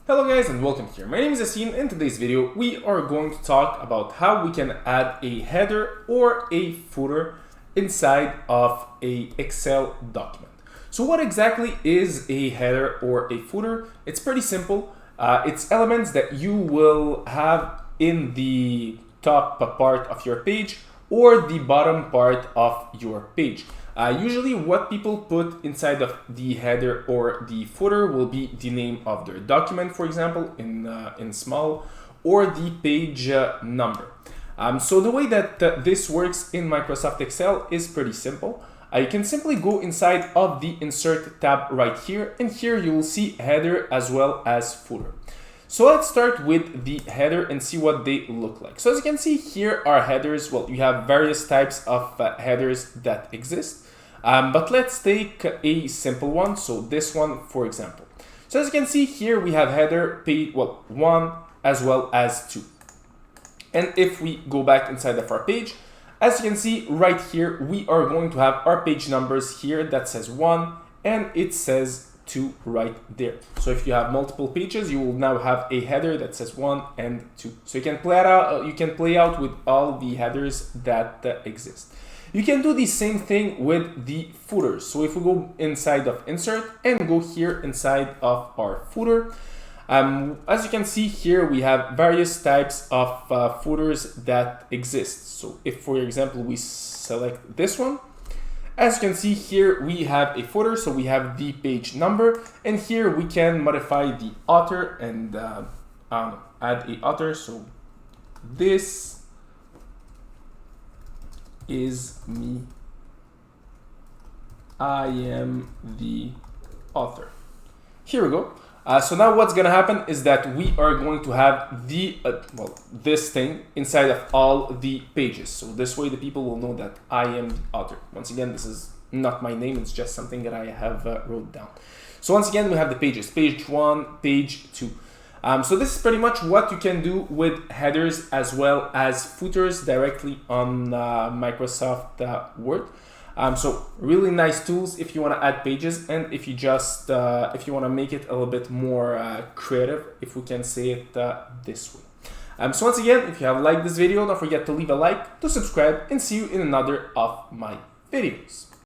Hello guys and welcome here. My name is Yassine. In today's video we are going to talk about how we can add a header or a footer inside of a Excel document. So what exactly is a header or a footer? It's pretty simple. It's elements that you will have in the top part of your page or the bottom part of your page. Usually what people put inside of the header or the footer will be the name of their document, for example, in small, or the page number. So the way that this works in Microsoft Excel is pretty simple. You can simply go inside of the Insert tab right here, and here you will see header as well as footer. So let's start with the header and see what they look like. So as you can see, here are headers. Well, you have various types of headers that exist. But let's take a simple one. So this one, for example. So as you can see here, we have header page, 1 as well as 2. And if we go back inside of our page, as you can see right here, we are going to have our page numbers here that says 1 and it says 2 right there. So if you have multiple pages, you will now have a header that says 1 and 2. So you can play it out. You can play out with all the headers that exist. You can do the same thing with the footers. So if we go inside of Insert and go here inside of our footer, as you can see here, we have various types of footers that exist. So if, for example, we select this one, as you can see here, we have a footer, so we have the page number, and here we can modify the author and add a author. So this is me. I am the author. Here we go. So now what's gonna happen is that we are going to have the this thing inside of all the pages. So this way the people will know that I am the author. Once again, this is not my name, it's just something that I have wrote down. So once again, we have the pages, page 1, page 2. So this is pretty much what you can do with headers as well as footers directly on Microsoft Word. So really nice tools if you want to add pages, and if you just if you want to make it a little bit more creative, if we can say it this way. So once again, if you have liked this video, don't forget to leave a like, to subscribe, and see you in another of my videos.